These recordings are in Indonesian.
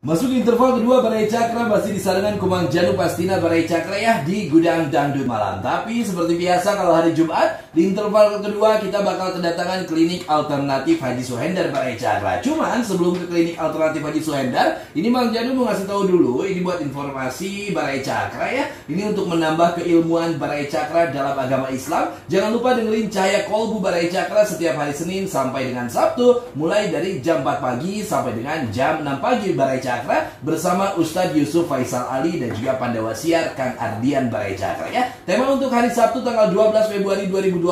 Masuk interval kedua Barai Cakra masih disarankan Kumang Janu Pastina Barai Cakra ya di Gudang Dangdut Malam. Tapi seperti biasa kalau hari Jumat di interval kedua kita bakal kedatangan klinik alternatif Haji Suhendar Barai Cakra. Cuman sebelum ke klinik alternatif Haji Suhendar, ini Mang Janu mau ngasih tahu dulu ini buat informasi Barai Cakra ya. Ini untuk menambah keilmuan Barai Cakra dalam agama Islam. Jangan lupa dengerin Cahaya Kolbu Barai Cakra setiap hari Senin sampai dengan Sabtu mulai dari jam 4 pagi sampai dengan jam 6 pagi Barai Cakra bersama Ustadz Yusuf Faisal Ali dan juga Pandawa Siar Kang Ardian Barai Cakra ya. Tema untuk hari Sabtu tanggal 12 Februari 2022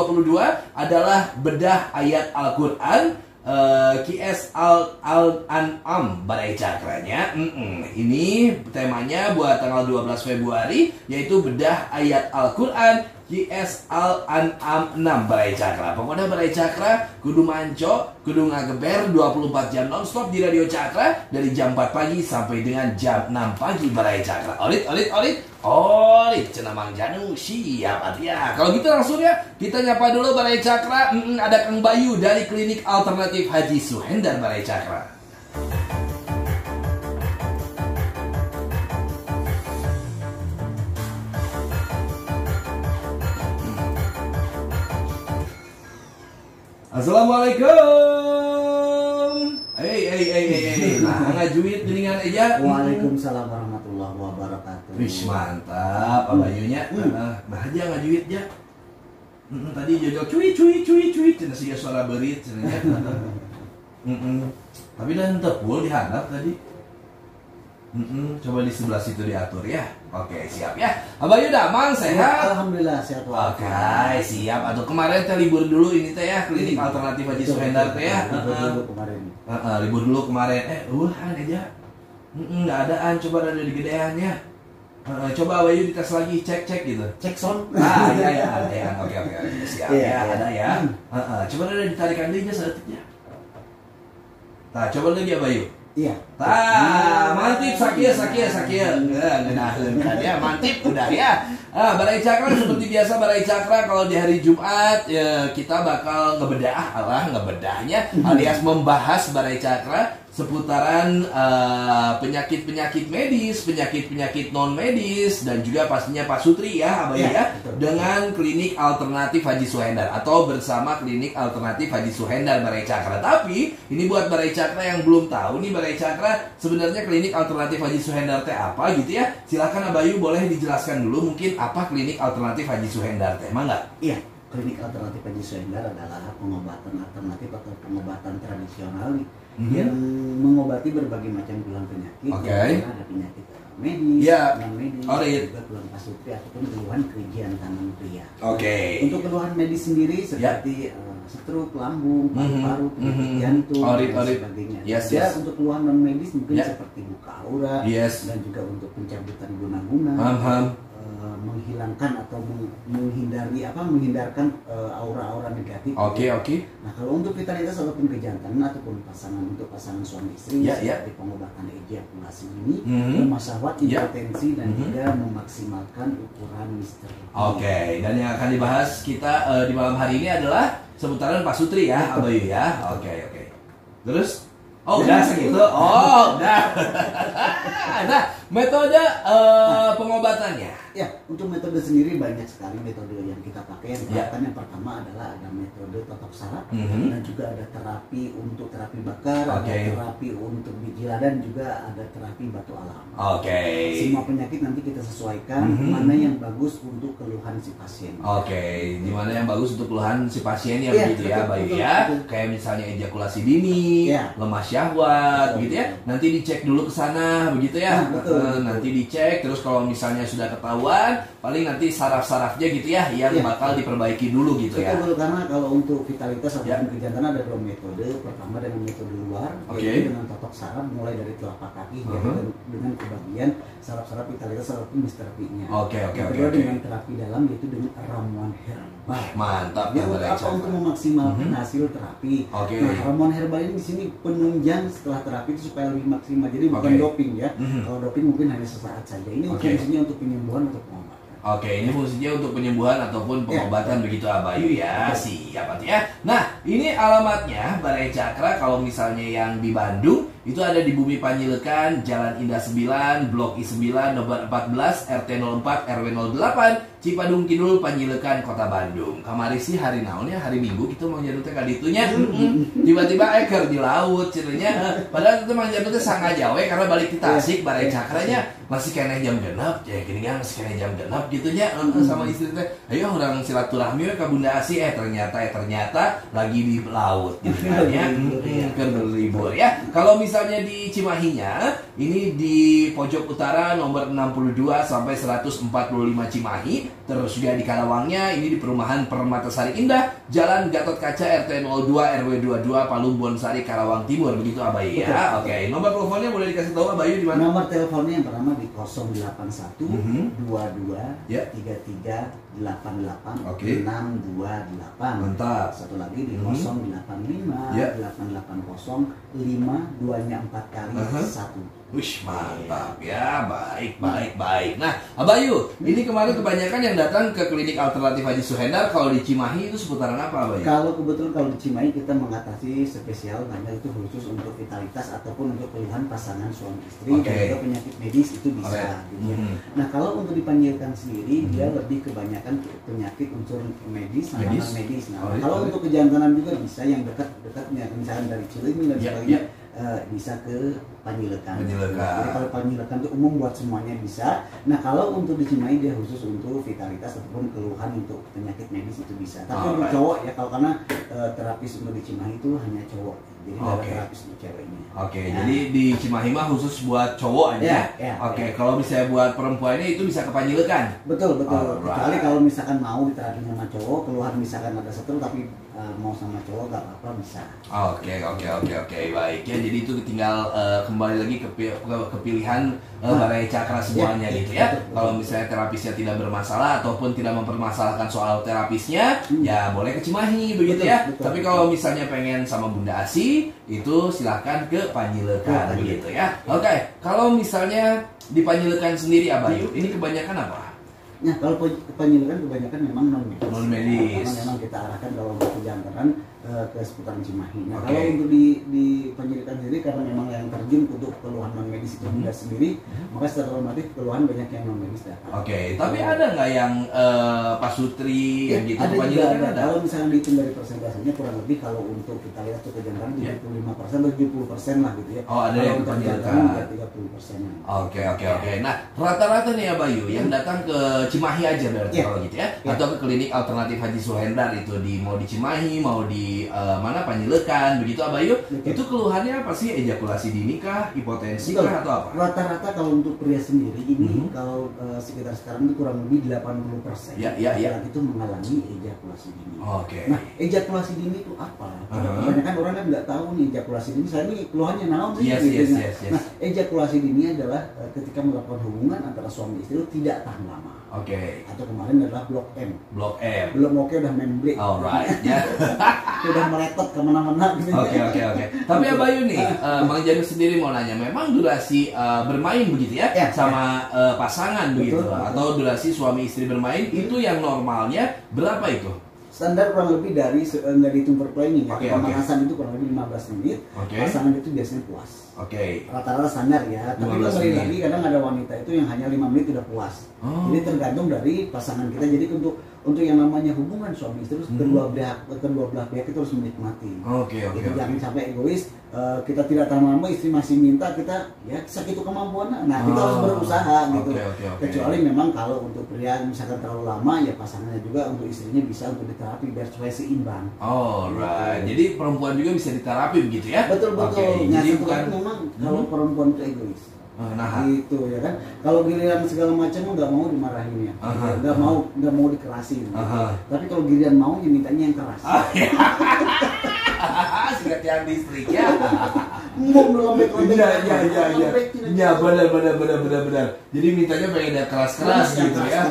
adalah bedah ayat Al-Quran QS Al-An'am Barai Cakranya. Ini temanya buat tanggal 12 Februari yaitu bedah ayat Al-Quran QS Al-An'am 6 Barai Cakra. Pokoknya Barai Cakra kudu manco, kudu ngageber 24 jam nonstop di Radio Cakra dari jam 4 pagi sampai dengan jam 6 pagi Barai Cakra. Orit cenah Mang Janu siap ya. Kalau gitu langsung ya kita nyapa dulu Barai Cakra. Ada Kang Bayu dari klinik alternatif Haji Suhendar Barai Cakra. Assalamualaikum. Nah, ngajuit geningan aja. Waalaikumsalam warahmatullahi wabarakatuh. Wish mantap, Abayunya. Nah aja ngajuit ya. Tadi jodok cuy, cenah siga suara berit cenanya. Tapi dan tepul dihandap tadi. Coba di sebelah situ diatur ya. Oke, siap ya. Abayu damang sehat. Alhamdulillah sehat. Oke, siap. Atau kemarin teh libur dulu ini teh ya, klinik alternatif Haji Suhendar teh ya. Libur dulu kemarin. Libur dulu kemarin. Aja. Nggak adaan, coba ada di gedean ya. Coba Abayu dites lagi, cek gitu. Cek son. Iya. Oke. Siap ya, ada ya. Coba ada ditarikan deui nya saeutiknya. Tah, coba lagi Abayu. Iya. Mantip sakia. Ngeunaheun kan ya, mantip udah ya. Barai Cakra seperti biasa Barai Cakra kalau di hari Jumat ya, kita bakal ngebedahnya alias membahas Barai Cakra seputaran penyakit-penyakit medis, penyakit-penyakit non medis dan juga pastinya Pak Sutri ya, Abah ya, dengan klinik alternatif Haji Suhendar atau bersama klinik alternatif Haji Suhendar Barai Cakra. Tapi ini buat Barai Cakra yang belum tahu nih Barai Cakra sebenarnya klinik alternatif Haji Suhendar teh apa gitu ya. Silakan Abayu boleh dijelaskan dulu mungkin apa klinik alternatif Haji Suhendar teh, enggak? Iya. Klinik alternatif Haji Suhendar adalah pengobatan alternatif atau pengobatan tradisional yang mengobati berbagai macam keluhan penyakit. Ada penyakit medis, non medis, juga keluhan pasutri ataupun keluhan kerugian tangan pria. Untuk keluhan medis sendiri seperti stroke, lambung, paru-paru, penyakit jantung dan sebagainya. Untuk keluhan non medis mungkin seperti buka aura dan juga untuk pencabutan guna-guna. Menghilangkan atau menghindarkan aura-aura negatif. Nah, kalau untuk vitalitas ataupun kejantanan ataupun pasangan suami istri seperti pengobatan ejakulasi ini memasahwat impotensi dan juga memaksimalkan ukuran misteri. Dan yang akan dibahas kita di malam hari ini adalah seputaran Pak Sutri ya, Abayu ya. Terus udah segitu. Udah. Nah, metode pengobatannya. Ya, untuk metode sendiri banyak sekali metode yang kita pakai. Yang pertama adalah ada metode totok saraf dan juga ada terapi untuk terapi bakar, ada terapi untuk biji dan juga ada terapi batu alam. Semua penyakit nanti kita sesuaikan mana yang bagus untuk keluhan si pasien. Di mana yang bagus untuk keluhan si pasien ya, begitu ya, Bayu ya. Kayak misalnya ejakulasi dini, lemah syahwat gitu ya. Nanti dicek dulu ke sana begitu ya. Nanti dicek terus kalau misalnya sudah ketahuan paling nanti saraf-sarafnya gitu ya yang bakal diperbaiki dulu gitu ya. Betul, karena kalau untuk vitalitas ataupun kejantanan ada dua metode. Pertama dengan metode luar, yaitu dengan totok saraf mulai dari telapak kaki dengan kebagian saraf-saraf vitalitas ataupun terapinya. Kedua dengan terapi dalam yaitu dengan ramuan herbal. Mantap ya. Untuk memaksimalkan hasil terapi. Nah, ramuan herbal ini di sini penunjang setelah terapi itu supaya lebih maksimal. Jadi bukan doping ya. Kalau doping mungkin hanya sesaat saja. Ini fungsinya untuk penyembuhan atau pengobatan. Ini fungsinya untuk penyembuhan ataupun pengobatan begitu Abayu ya. Siap ya. Nah, ini alamatnya Balai Cakra kalau misalnya yang di Bandung itu ada di Bumi Panjilekan, Jalan Indah 9, Blok I9, nomor 14, RT 04, RW 08, Cipadung Kidul, Panjilekan, Kota Bandung. Kamari sih hari naonnya, hari Minggu gitu Mang Janu teh kaditunya. Tiba-tiba eker di laut ceritanya. Padahal itu Mang Janu teh sangaja we karena balik di Tasik Balai Cakranya masih kena jam genap, ya gini kan masih kena jam genap gitunya. Sama istri teh, ayo orang silaturahmi we ka Bunda Asi, ternyata lagi di laut gitu kan ya. Kan berlibur ya. Kalau misalnya di Cimahinya, ini di pojok utara nomor 62 sampai 145 Cimahi. Terus juga di Karawangnya, ini di perumahan Permatasari Indah, Jalan Gatot Kaca, RT 02, RW 22, Palung Bonsari, Karawang Timur. Begitu Abayu ya. Oke, nomor teleponnya boleh dikasih tahu Abayu di mana? Nomor teleponnya yang pertama di 081 22 33 88 628. Mantap. Satu lagi di 085 880 5 2-nya 4 kali 1. Wih, mantap ya, baik. Nah, Abayu, ini kemarin kebanyakan yang datang ke klinik alternatif Haji Suhendar. Kalau di Cimahi itu seputaran apa, Abayu? Kalau kebetulan kalau di Cimahi kita mengatasi spesial hanya itu khusus untuk vitalitas ataupun untuk keluhan pasangan suami istri dan juga penyakit medis itu bisa. Gitu ya. Nah, kalau untuk di Panjilekan sendiri dia lebih kebanyakan penyakit unsur medis, penanganan medis. Nah, kalau untuk kejantanan juga bisa yang dekat-dekatnya, misalnya dari Cilimi dan sebagainya. Bisa ke Panjilekan. Jadi kalau Panjilekan itu umum buat semuanya bisa. Nah kalau untuk di Cimahi dia khusus untuk vitalitas ataupun keluhan untuk penyakit medis itu bisa. Tapi untuk cowok ya kalau karena terapis untuk di Cimahi itu hanya cowok. Jadi nggak ada terapis untuk ceweknya. Jadi di Cimahi mah khusus buat cowok aja. Kalau misalnya buat perempuannya itu bisa ke Panjilekan. Betul. Kecuali kalau misalkan mau diterapi sama cowok, keluhan misalkan ada satu tapi mau sama cowok gak apa-apa bisa. Oke, baik ya. Jadi itu tinggal kembali lagi ke pilihan Balai Cakra semuanya gitu ya. Kalau misalnya terapisnya tidak bermasalah ataupun tidak mempermasalahkan soal terapisnya, ya boleh ke Cimahi begitu ya. Tapi kalau misalnya pengen sama Bunda Asi, itu silahkan ke Panjilekan begitu ya. Oke, kalau misalnya di Panjilekan sendiri Abayu, ini kebanyakan apa? Nah, kalau Panjilekan kebanyakan memang non-medis. Memang kita arahkan kalau untuk kejantanan ke seputaran Cimahi. Nah, kalau untuk di Panjilekan sendiri karena memang yang terjun untuk keluhan non-medis itu tidak sendiri, maka secara otomatis keluhan banyak yang non-medis datang. Tapi ada nggak yang pasutri yang gitu? Ada juga ada. Kalau misalnya dihitung dari persentasenya kurang lebih kalau untuk kita lihat untuk kejantanan 75% atau 70% lah gitu ya. Ada yang Panjilekan 30%. Oke. Nah, rata-rata nih Abayu yang datang ke Cimahi aja berarti kalau gitu ya. Atau ke klinik alternatif Haji Suhendar itu mau di Cimahi, mau di mana Panjilekan begitu Abayu. Itu keluhannya apa sih? Ejakulasi dini kah, hipotensi kah atau apa? Rata-rata kalau untuk pria sendiri ini kalau sekitar sekarang itu kurang lebih 80%. Itu mengalami ejakulasi dini. Nah, ejakulasi dini itu apa? Kebanyakan orang kan nggak tahu nih ejakulasi dini. Saya ini keluhannya naon sih? Nah, ejakulasi dini adalah ketika melakukan hubungan antara suami istri itu tidak tahan lama. Atau kemarin adalah blok M. Belum oke udah main break. Udah meletot kemana-mana gitu. Tapi Abayu nih, Bang Janu sendiri mau nanya, memang durasi bermain begitu ya, sama pasangan begitu, atau durasi suami istri bermain itu yang normalnya berapa itu? Standar kurang lebih dari hitung per planning ya. Pemanasan itu kurang lebih 15 menit. Pasangan itu biasanya puas. Rata-rata standar ya. Tapi kembali lagi kadang ada wanita itu yang hanya 5 menit udah puas. Jadi tergantung dari pasangan kita. Jadi untuk yang namanya hubungan suami istri kedua belah pihak itu harus menikmati. Jadi jangan sampai egois. Kita tidak tahan lama, istri masih minta, kita ya segitu kemampuan. Nah kita harus berusaha gitu. Kecuali memang kalau untuk pria misalkan terlalu lama ya pasangannya juga untuk istrinya bisa untuk diterapi biar supaya seimbang. Jadi perempuan juga bisa diterapi begitu ya? Betul. Jadi bukan memang kalau perempuan itu egois. Gitu ya kan. Kalau giliran segala macam nggak mau dimarahin ya. Nggak mau dikerasin. Tapi kalau giliran mau ya mintanya yang keras. Sikat yang listrik ya. Iya, benar. Jadi mintanya pengen yang keras-keras gitu ya.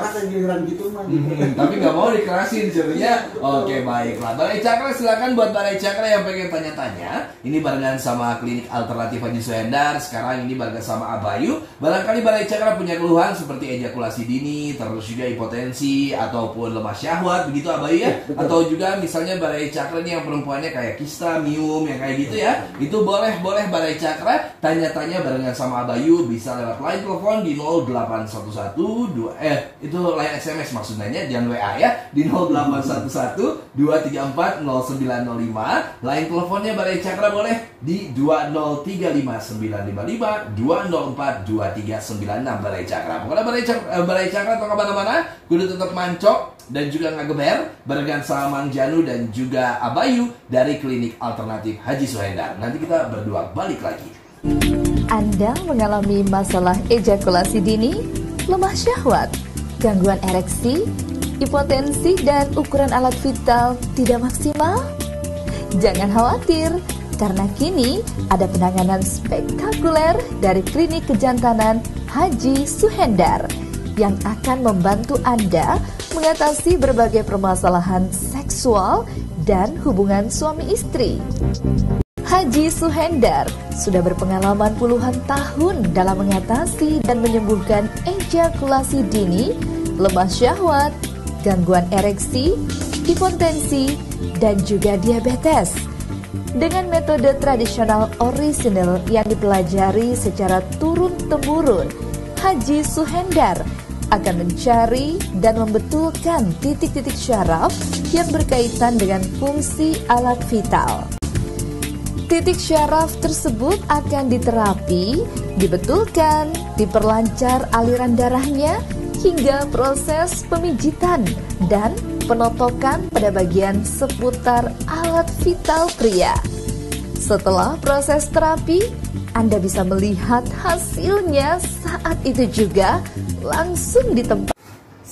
Tapi nggak mau dikerasin jadinya. Oke, baiklah. Balai Cakra, silakan buat Balai Cakra yang pengen tanya-tanya. Ini barengan sama Klinik Alternatif Haji Suhendar. Sekarang ini barengan sama Abayu. Barangkali Balai Cakra punya keluhan seperti ejakulasi dini, terus juga hipotensi ataupun lemah syahwat, begitu Abayu ya. Atau juga misalnya Balai Cakra ini yang perempuannya kayak kista, mium, yang kayak gitu ya. Itu boleh Balai Cakra tanya-tanya barengan sama Abayu, bisa lewat line telepon di 0811 itu line SMS maksudnya, jangan WA ya, di 0811 234 0905. Line teleponnya Balai Cakra boleh di 2035955 204 2396 Balai Cakra. Pokoknya Balai Cakra atau kemana-mana kudu tetap mancok dan juga ngegeber barengan sama Mang Janu dan juga Abayu dari Klinik Alternatif Haji Suhendar. Nanti kita berdua balik lagi. Anda mengalami masalah ejakulasi dini, lemah syahwat, gangguan ereksi, hipotensi, dan ukuran alat vital tidak maksimal? Jangan khawatir, karena kini ada penanganan spektakuler dari Klinik Kejantanan Haji Suhendar yang akan membantu Anda mengatasi berbagai permasalahan seksual dan hubungan suami istri. Haji Suhendar sudah berpengalaman puluhan tahun dalam mengatasi dan menyembuhkan ejakulasi dini, lemah syahwat, gangguan ereksi, hipotensi, dan juga diabetes. Dengan metode tradisional orisinal yang dipelajari secara turun-temurun, Haji Suhendar akan mencari dan membetulkan titik-titik syaraf yang berkaitan dengan fungsi alat vital. Titik syaraf tersebut akan diterapi, dibetulkan, diperlancar aliran darahnya, hingga proses pemijitan dan penotokan pada bagian seputar alat vital pria. Setelah proses terapi, Anda bisa melihat hasilnya saat itu juga langsung di tempat.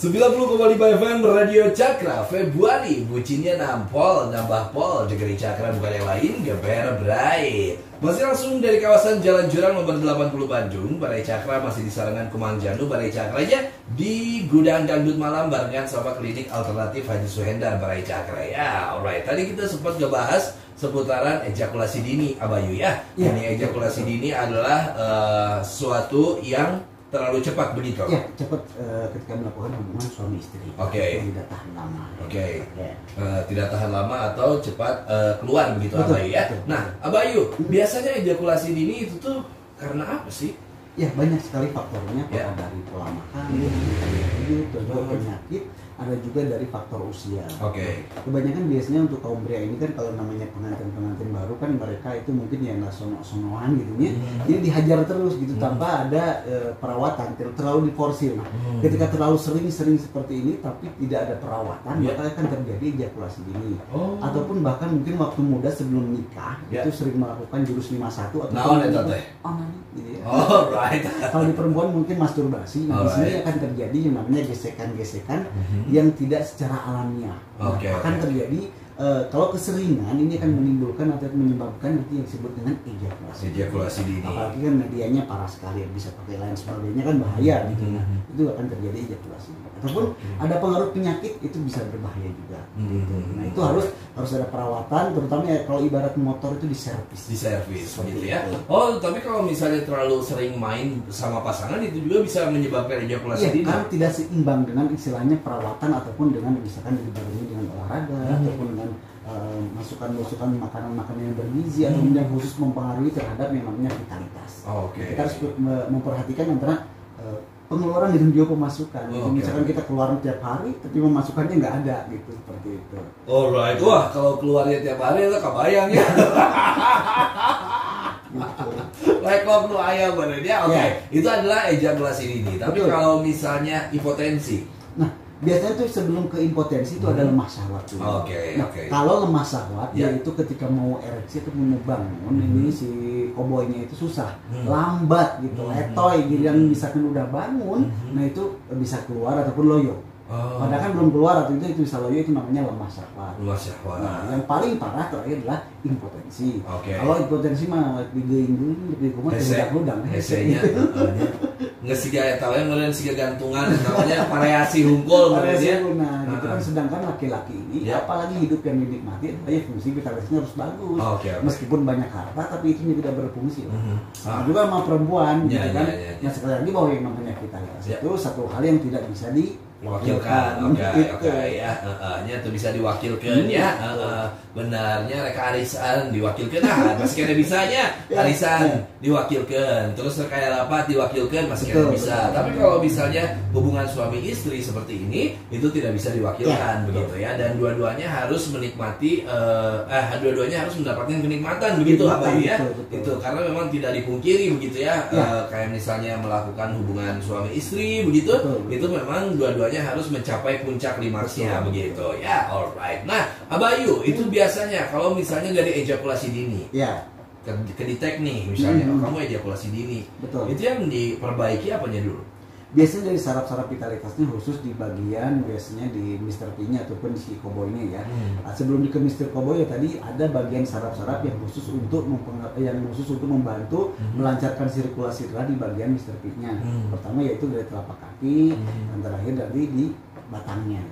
90,5 FM Radio Cakra, Februari, bucinnya nampol, nambah pol, degeri Cakra bukan yang lain, geber berai. Masih langsung dari kawasan Jalan Jurang nomor 80 Bandung, Balai Cakra masih di sarangan Kumang Janu, Balai Cakra aja di Gudang Dangdut Malam barengan sama Klinik Alternatif Haji Suhendar, Balai Cakra ya. Alright, tadi kita sempat ngebahas seputaran ejakulasi dini, Abayu ya. Ini ejakulasi dini adalah suatu yang terlalu cepat begitu? Ya, cepat ketika melakukan hubungan suami istri. Tidak tahan lama. Tidak tahan lama atau cepat keluar begitu, Abayu ya. Nah, Abayu, biasanya ejakulasi dini itu tuh karena apa sih? Ya, banyak sekali faktornya, dari pola makan, penyakit, ada juga dari faktor usia. Kebanyakan biasanya untuk kaum pria ini kan kalau namanya pengantin baru kan mereka itu mungkin ya nggak sono-sonoan gitu ya. Jadi dihajar terus gitu tanpa ada perawatan, terlalu diforsir. Ketika terlalu sering seperti ini tapi tidak ada perawatan, maka akan terjadi ejakulasi dini. Ataupun bahkan mungkin waktu muda sebelum nikah itu sering melakukan jurus 51 atau kalau di perempuan mungkin masturbasi. Di sini akan terjadi yang namanya gesekan-gesekan yang tidak secara alamiah. Akan terjadi kalau keseringan ini akan menimbulkan atau menyebabkan nanti yang disebut dengan ejakulasi dini. Apalagi kan medianya parah sekali, bisa pakai lain sebagainya kan bahaya gitu. Itu akan terjadi ejakulasi. Ataupun ada pengaruh penyakit itu bisa berbahaya juga. Nah itu harus ada perawatan, terutama ya kalau ibarat motor itu diservis gitu ya. Tapi kalau misalnya terlalu sering main sama pasangan itu juga bisa menyebabkan ejakulasi dini. Kan tidak seimbang dengan istilahnya perawatan ataupun dengan misalkan dibarengi dengan olahraga ataupun dengan masukan makanan-makanan yang bergizi atau yang khusus mempengaruhi terhadap yang namanya vitalitas. Kita harus memperhatikan antara pengeluaran dan juga pemasukan. Misalkan kita keluar tiap hari tapi pemasukannya nggak ada gitu, seperti itu. Alright, wah kalau keluarnya tiap hari itu kebayang ya. Like lu ayam bener ya. Itu adalah ejakulasi dini. Tapi kalau misalnya hipotensi, biasanya tuh sebelum ke impotensi itu ada lemah syahwat dulu. Kalau lemah syahwat yaitu ketika mau ereksi atau mau bangun ini si koboynya itu susah, lambat gitu, letoy gitu. Yang misalkan udah bangun, nah itu bisa keluar ataupun loyo. Padahal kan belum keluar atau itu saloyo itu namanya lemah syahwat. Nah, yang paling parah terakhir adalah impotensi. Kalau impotensi mah di rumah tidak hesenya nggak sih gaya tahu yang ngeliat sih gantungan namanya variasi hungkul nah gitu kan. Sedangkan laki-laki ini apalagi hidup yang dinikmati fungsi vitalisnya harus bagus. Meskipun banyak harta tapi itu tidak berfungsi. Nah, juga sama perempuan gitu kan. Nah sekali lagi bahwa yang namanya vitalitas itu satu hal yang tidak bisa diwakilkan. Ya, nya tuh bisa diwakilkan ya. Benarnya reka arisan diwakilkan masih kena bisanya arisan diwakilkan, terus kayak rapat diwakilkan masih kena bisa. Tapi kalau misalnya hubungan suami istri seperti ini itu tidak bisa diwakilkan begitu ya, dan dua-duanya harus menikmati dua-duanya harus mendapatkan kenikmatan begitu apa ya. Itu karena memang tidak dipungkiri begitu ya, kayak misalnya melakukan hubungan suami istri begitu, itu memang dua-duanya harus mencapai puncak klimaksnya begitu ya. Alright. Nah, Abayu itu biasanya kalau misalnya dari ejakulasi dini kedetek nih misalnya kamu ejakulasi dini, itu yang diperbaiki apanya dulu? Biasanya dari saraf-saraf vitalitasnya khusus di bagian biasanya di Mr. P-nya ataupun si Koboy-nya ya. Sebelum ke Mr. Koboy ya tadi ada bagian saraf-saraf yang khusus untuk membantu melancarkan sirkulasi darah di bagian Mr. P-nya. Pertama yaitu dari telapak kaki, dan terakhir dari di batangnya.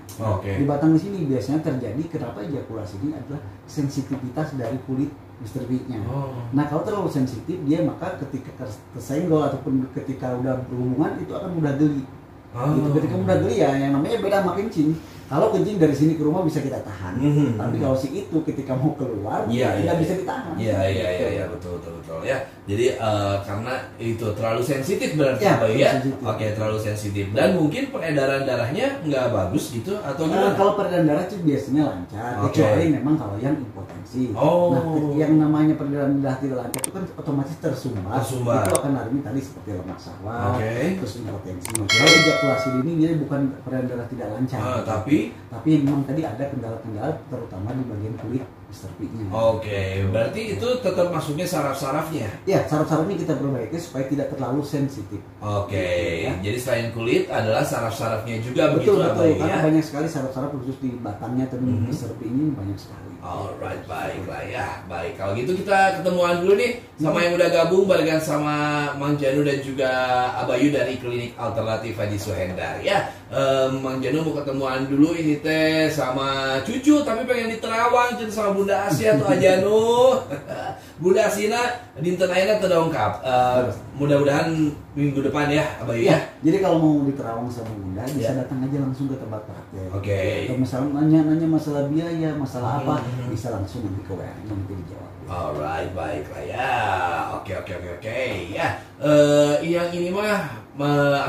Di batang di sini biasanya terjadi kenapa ejakulasi ini adalah sensitivitas dari kulit Mr. P-nya. Nah kalau terlalu sensitif dia maka ketika tersenggol ataupun ketika udah berhubungan itu akan mudah geli. Gitu. Ketika mudah geli ya yang namanya beda sama kencing. Kalau kencing dari sini ke rumah bisa kita tahan. Tapi kalau si itu ketika mau keluar tidak bisa ditahan. Iya betul ya. Jadi karena itu terlalu sensitif berarti ya. Oke, terlalu sensitif dan mungkin peredaran darahnya nggak bagus gitu atau gimana? Kalau peredaran darah itu biasanya lancar, kecuali memang kalau yang impotensi. Nah, yang namanya peredaran darah tidak lancar itu kan otomatis tersumbat. Itu akan lari tadi seperti lemah syahwat, terus impotensi. Kalau ejakulasi ini dia bukan peredaran darah tidak lancar. Tapi memang tadi ada kendala-kendala terutama di bagian kulit Mr. P-nya. Berarti itu tetap masuknya saraf-sarafnya? Ya, saraf-sarafnya kita perbaiki supaya tidak terlalu sensitif. Jadi selain kulit adalah saraf-sarafnya juga betul, karena banyak sekali saraf-saraf khusus di batangnya atau di Mr. P ini banyak sekali. Alright, baiklah ya. Baik, kalau gitu kita ketemuan dulu nih sama yang udah gabung barengan sama Mang Janu dan juga Abayu dari Klinik Alternatif Haji Suhendar ya. Mang Janu mau ketemuan dulu ini teh sama cucu tapi pengen di Terawang sama Bunda Asia tuh Ajanu. Bunda Asina dinten ayeuna teu dongkap. Mudah-mudahan minggu depan ya Abayu ya. Jadi kalau mau di Terawang sama Bunda bisa datang aja langsung ke tempat praktek. Kalau misalnya nanya masalah biaya, masalah apa, bisa langsung nanti ke WA-nya nanti dijawab. Alright, baiklah ya. Oke ya. Yang ini mah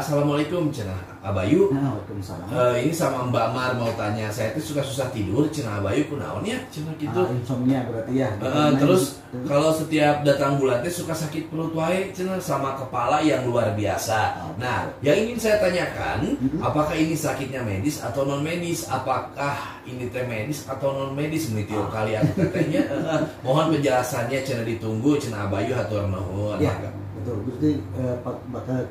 assalamualaikum cenah Abayu. Waalaikumsalam. Ini sama Mbak Mar mau tanya, saya tuh suka susah tidur cenah Abayu kunaon ya cenah gitu. Insomnia berarti ya. Terus kalau setiap datang bulan teh suka sakit perut wae cenah sama kepala yang luar biasa. Nah, yang ingin saya tanyakan, apakah ini sakitnya medis atau non medis? Apakah ini teh medis atau non medis? Menitiu kalian tetehnya. Mohon penjelasannya cenah ditunggu cenah Abayu hatur nuhun. Betul, berarti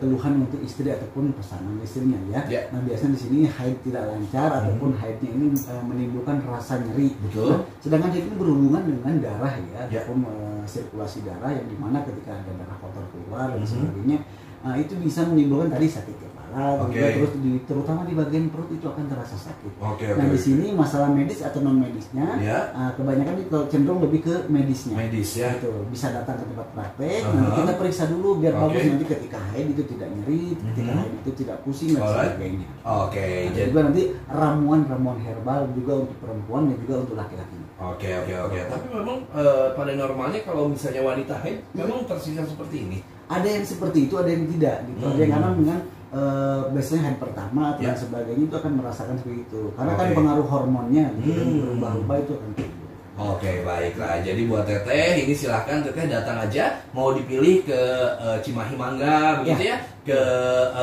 keluhan untuk istri ataupun pasangan istrinya ya. Nah biasanya di sini haid tidak lancar ataupun haidnya ini menimbulkan rasa nyeri. Nah, sedangkan itu berhubungan dengan darah ya, ataupun sirkulasi darah yang dimana ketika ada darah kotor keluar dan sebagainya, itu bisa menimbulkan tadi sakit kepala. Terus terutama di bagian perut itu akan terasa sakit. Nah di sini masalah medis atau non medisnya, kebanyakan itu cenderung lebih ke medisnya. Gitu. Bisa datang ke tempat praktek, nanti kita periksa dulu biar bagus nanti ketika haid itu tidak nyeri, ketika haid itu tidak pusing dan sebagainya. Jadi juga nanti ramuan herbal juga untuk perempuan dan juga untuk laki-laki. Tapi memang pada normalnya kalau misalnya wanita haid memang tersisa seperti ini. Ada yang seperti itu, ada yang tidak. Gitu. Ada yang kadang dengan biasanya haid pertama atau dan sebagainya itu akan merasakan seperti itu. Karena kan pengaruh hormonnya gitu, berubah-ubah itu akan gitu. Baiklah. Jadi buat teteh ini silahkan teteh datang aja, mau dipilih ke Cimahi Mangga begitu ya. ke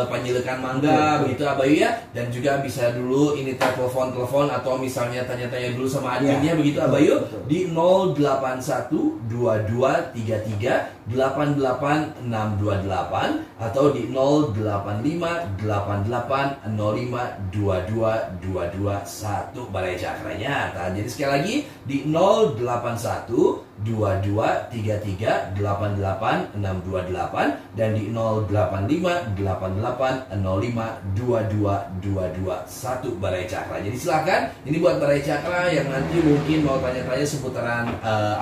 Panjelekan Mangga begitu Abayu ya, dan juga bisa dulu ini telepon atau misalnya tanya-tanya dulu sama adminnya begitu Abayu di 08122388628 atau di 0858805222221 Balai Cakranya. Nah, jadi sekali lagi di 0812233888628 dan di 0858805222221 Balai Cakra. Jadi silakan, ini buat Balai Cakra yang nanti mungkin mau tanya-tanya seputaran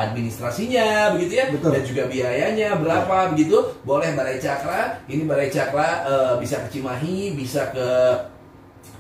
administrasinya begitu ya. Betul. Dan juga biayanya berapa begitu, boleh Balai Cakra. Ini Balai Cakra bisa ke Cimahi, bisa ke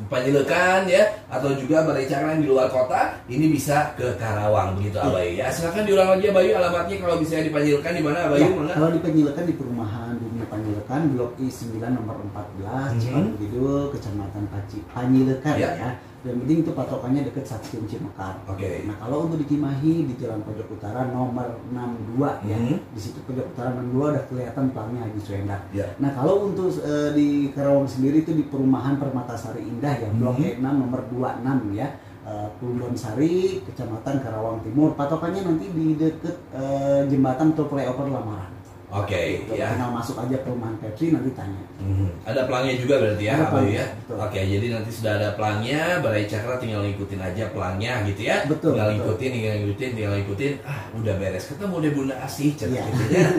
Panjelekan ya, atau juga Balai Cakra yang di luar kota ini bisa ke Karawang begitu Abayu ya. Silakan diulang lagi Abayu alamatnya kalau bisa di Panjelekan di mana Abayu? Ya, kalau di Panjelekan di perumahan Dunia Panjelekan Blok I9 nomor 14 Cipadu Kidul, Kecamatan Panjelekan ya. Dan penting itu patokannya dekat Stasiun Cimekar. Nah kalau untuk di Cimahi di Jalan Pojok Utara nomor 62 ya, di situ Pojok Utara 62 udah kelihatan pelangnya Haji Suhendar. Nah kalau untuk di Karawang sendiri itu di perumahan Permatasari Indah ya, Blok E6 nomor 26 ya. Plumbon Sari, Kecamatan Karawang Timur. Patokannya nanti di dekat jembatan atau flyover Lamaran. Ya. Tinggal masuk aja perumahan Pepsi, nanti tanya. Ada pelangnya juga berarti ya, Abayu ya. Jadi nanti sudah ada pelangnya, Balai Cakra tinggal ngikutin aja pelangnya gitu ya. Tinggal ngikutin. Udah beres. Ketemu deh Bunda Asih cerita gitu ya.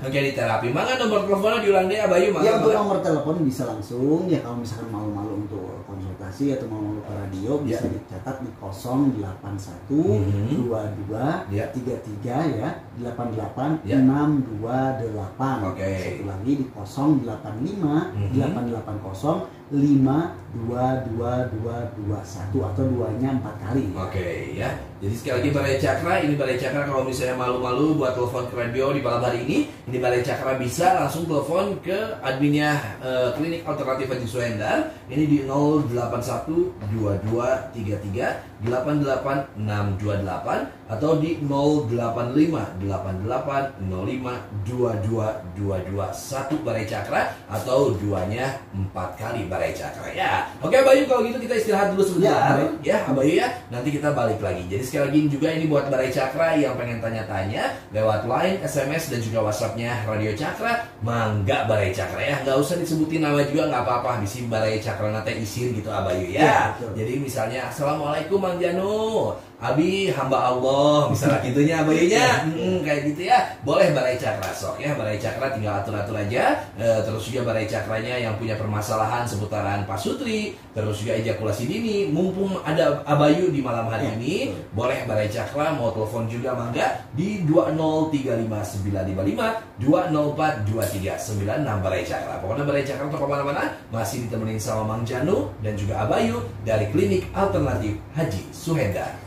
Di terapi. Mangga nomor teleponnya diulang deh Abayu. Ya untuk nomor telepon bisa langsung ya, kalau misalkan malu-malu untuk konsultasi atau mau ke radio bisa dicatat di 081 22 33 ya 88 628. Satu lagi di 085 880 5222221 atau duanya 4 kali. Ya. Jadi sekali lagi Balai Cakra, ini Balai Cakra kalau misalnya malu-malu buat telepon ke radio di malam hari ini Balai Cakra bisa langsung telepon ke adminnya Klinik Alternatif Haji Suhendar. Ini di 0812233888628 atau di 0858805222221 Balai Cakra atau duanya 4 kali Balai Cakra ya. Abayu kalau gitu kita istirahat dulu sebentar ya Abayu ya. Nanti kita balik lagi. Jadi sekali lagi juga ini buat Balai Cakra yang pengen tanya-tanya lewat line, SMS dan juga WhatsAppnya Radio Cakra, mangga Balai Cakra ya. Nggak usah disebutin nama juga nggak apa-apa. Di sini Balai Cakra nanti isin gitu Abayu ya. Jadi misalnya Assalamualaikum Mang Janu, Abi hamba Allah, misalnya gitunya Abayunya, kayak gitu ya. Boleh Balai Cakra sok ya. Balai Cakra tinggal atur-atur aja. Terus juga Balai Cakranya yang punya permasalahan seputaran pasutri, terus juga ejakulasi dini, mumpung ada Abayu di malam hari ini, boleh Balai Cakra mau telepon juga mangga di 2035955 2042396 Balai Cakra. Pokoknya Balai Cakra untuk kemana-mana masih ditemenin sama Mang Janu dan juga Abayu dari Klinik Alternatif Haji Suhendar.